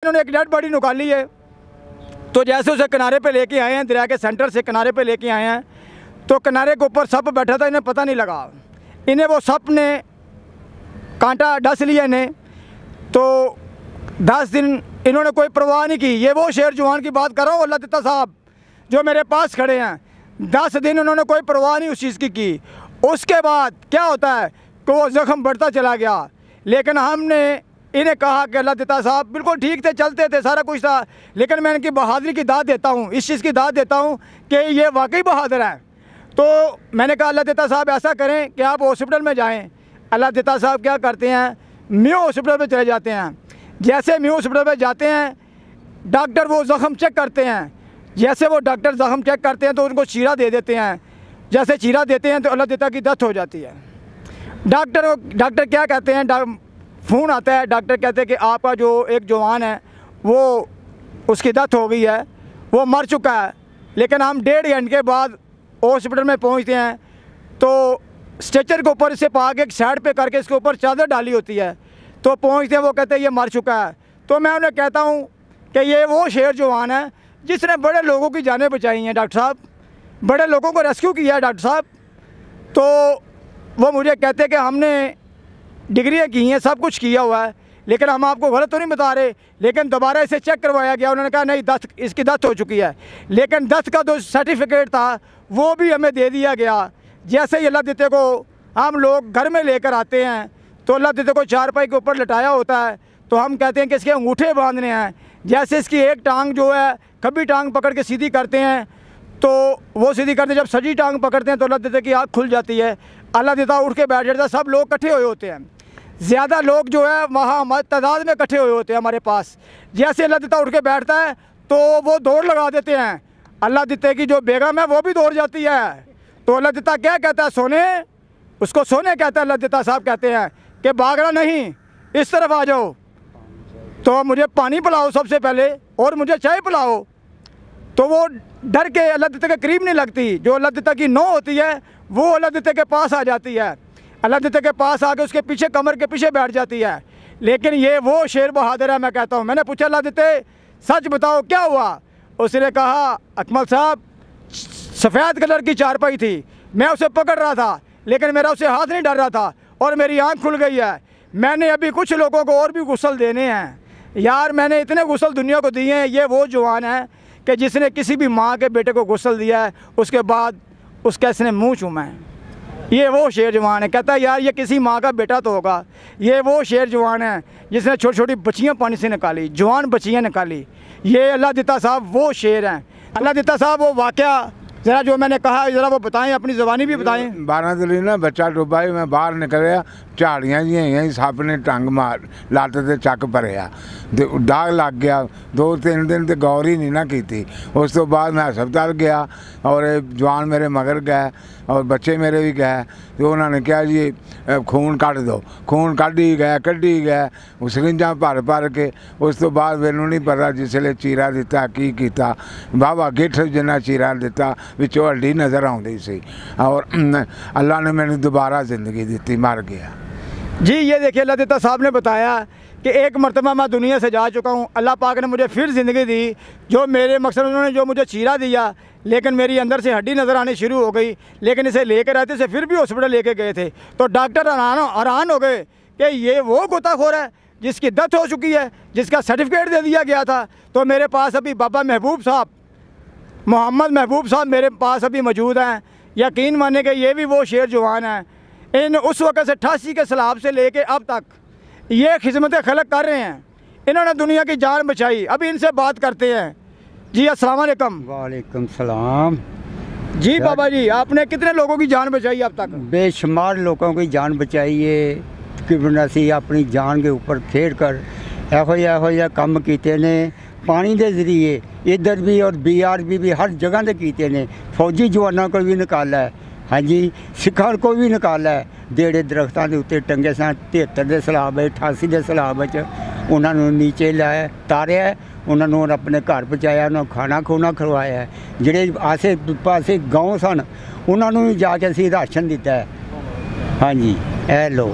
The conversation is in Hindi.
इन्होंने एक डेड बॉडी निकाली है, तो जैसे उसे किनारे पे लेके आए हैं, दरिया के सेंटर से किनारे पे लेके आए हैं, तो किनारे के ऊपर सांप बैठा था, इन्हें पता नहीं लगा, इन्हें वो सांप ने कांटा डस लिया इन्हें। तो 10 दिन इन्होंने कोई परवाह नहीं की। ये वो शेर जवान की बात कर रहा हूँ, अल्लाह दिता साहब जो मेरे पास खड़े हैं, 10 दिन उन्होंने कोई परवाह नहीं उस चीज़ की। उसके बाद क्या होता है कि वो ज़ख्म बढ़ता चला गया, लेकिन हमने इन्हें कहा कि अल्लाह दिता साहब बिल्कुल ठीक थे, चलते थे, सारा कुछ था, लेकिन मैं इनकी बहादुरी की दाद देता हूँ, इस चीज़ की दाद देता हूँ कि ये वाकई बहादुर है। तो मैंने कहा अल्लाह दिता साहब ऐसा करें कि आप हॉस्पिटल में जाएँ। अल्लाह दिता साहब क्या करते हैं, म्यू हॉस्पिटल में चले जाते हैं। जैसे म्यू हॉस्पिटल में जाते हैं, डॉक्टर वो ज़ख्म चेक करते हैं। जैसे वो डॉक्टर ज़ख्म चेक करते हैं तो उनको चीरा दे देते हैं। जैसे चीरा देते हैं तो अल्लाह दिता की डेथ हो जाती है। डॉक्टर क्या कहते हैं, फ़ोन आता है, डॉक्टर कहते हैं कि आपका जो एक जवान है वो उसकी डेथ हो गई है, वो मर चुका है। लेकिन हम 1.5 घंटे के बाद हॉस्पिटल में पहुंचते हैं तो स्ट्रेचर के ऊपर इसे पा के एक साइड पे करके इसके ऊपर चादर डाली होती है, तो पहुंचते हैं, वो कहते हैं ये मर चुका है। तो मैं उन्हें कहता हूं कि ये वो शेर जवान है जिसने बड़े लोगों की जानें बचाई हैं डॉक्टर साहब, बड़े लोगों को रेस्क्यू किया है डॉक्टर साहब। तो वो मुझे कहते हैं कि हमने डिग्रियाँ की हैं, सब कुछ किया हुआ है, लेकिन हम आपको गलत तो नहीं बता रहे। लेकिन दोबारा इसे चेक करवाया गया, उन्होंने कहा नहीं इसकी डेथ हो चुकी है। लेकिन डेथ का जो सर्टिफिकेट था वो भी हमें दे दिया गया। जैसे ही अल्लाह दिते को हम लोग घर में लेकर आते हैं तो अल्लाह दिते को चारपाई के ऊपर लटाया होता है, तो हम कहते हैं कि इसके अंगूठे बांधने हैं। जैसे इसकी एक टांग जो है कभी टांग पकड़ के सीधी करते हैं तो वो सीधी करते हैं, जब सजी टांग पकड़ते हैं तो अल्लाह दिते की आँख खुल जाती है, अल्लाह दिता उठ के बैठ जाता है। सब लोग इकट्ठे हुए होते हैं, ज़्यादा लोग जो है वहाँ हमारे तादाद में इकट्ठे हुए होते हैं हमारे पास। जैसे अल्लाह दिता उठ के बैठता है तो वो दौड़ लगा देते हैं, अल्लाह दिते की जो बेगम है वो भी दौड़ जाती है। तो अल्लाह दिता क्या कहता है, सोने, उसको सोने कहता है। अल्लाह दिता साहब कहते हैं कि भागना नहीं, इस तरफ आ जाओ, तो मुझे पानी पिलाओ सबसे पहले और मुझे चाय पिलाओ। तो वो डर के अल्लाह दिता के करीब नहीं लगती, जो अल्लाह दिता की नौ होती है वो अल्लाह दिता के पास आ जाती है, अल्लाह दिता के पास आके उसके पीछे कमर के पीछे बैठ जाती है। लेकिन ये वो शेर बहादुर है, मैं कहता हूँ। मैंने पूछा अल्लाह दिते सच बताओ क्या हुआ, उसने कहा अकमल साहब सफ़ेद कलर की चारपाई थी, मैं उसे पकड़ रहा था लेकिन मेरा उसे हाथ नहीं डर रहा था और मेरी आँख खुल गई है। मैंने अभी कुछ लोगों को और भी गुस्ल देने हैं यार, मैंने इतने गुस्ल दुनिया को दिए हैं। ये वो जवान है कि जिसने किसी भी माँ के बेटे को गुस्ल दिया है उसके बाद उसका इसने मुँह चूमा है। ये वो शेर जवान है। कहता है यार ये किसी माँ का बेटा तो होगा। ये वो शेर जवान है जिसने छोटी छोटी बच्चियाँ पानी से निकाली, जवान बच्चियाँ निकाली। ये अल्लाह दिता साहब वो शेर हैं। अल्लाह दिता साहब वो वाक़या ज़रा जो मैंने कहा ज़रा वो बताएं, अपनी ज़बानी भी बताएं। 12 दिली ना बच्चा डुबा ही, मैं बाहर निकलिया, झाड़ियाँ जी यहीं सप ने टंग मार लत्त ते चक भरिया, दाग लग गया। 2-3 दिन तो गौर ही नहीं ना की। उस तो बाद मैं हस्पताल गया और जवान मेरे मगर गए और बच्चे मेरे भी गए, तो उन्होंने कहा जी खून कढ़ दो, खून कढ़ी गए सरिंजां भर के। उस तो बाद मैनू नहीं पता जिसले चीरा दिता की कीता, बाबा गिठ जिन्ना चीरा दिता विचों हड्डी नज़र आउंदी सी और अल्लाह ने मैंने दोबारा ज़िंदगी दी, मर गया जी। ये देखिए अल्लाह दिता साहब ने बताया कि एक मरतबा मैं दुनिया से जा चुका हूँ, अल्लाह पाक ने मुझे फिर ज़िंदगी दी। जो मेरे मकसद उन्होंने जो मुझे चीरा दिया, लेकिन मेरी अंदर से हड्डी नज़र आनी शुरू हो गई। लेकिन इसे लेकर आते से फिर भी हॉस्पिटल लेके गए थे तो डॉक्टर हैरान हो गए कि ये वो गोताखोर है जिसकी डेथ हो चुकी है, जिसका सर्टिफिकेट दे दिया गया था। तो मेरे पास अभी बाबा महबूब साहब, मोहम्मद महबूब साहब मेरे पास अभी मौजूद हैं। यकीन माने कि ये भी वो शेर जवान हैं। इन उस वक़्त से 88 के सैलाब से लेके अब तक ये खिदमतें खलक कर रहे हैं, इन्होंने दुनिया की जान बचाई। अभी इनसे बात करते हैं। जी अस्सलाम वालेकुम। वालेकुम सलाम। जी बाबा जी, आपने कितने लोगों की जान बचाई अब तक? बेशुमार लोगों की जान बचाई है कि असी अपनी जान के ऊपर खेड़ कर एहो काम किए ने, पानी के जरिए इधर भी और BRB भी हर जगह से किए ने। फौजी जवानों को भी निकाला है, हाँ जी, सिखा को भी निकाला है। देड़े दरख्तों के उत्ते टंगे सन 73 के सैलाब 88 के सैलाब उन्होंने नीचे लाया तारिया, उन्होंने अपने घर पहुँचाया, उन्होंने खाना खूना खिलवाया है। जोड़े आसे पासे गाँव सन उन्होंने भी जाके असी राशन दिता है। हाँ जी, ए लो।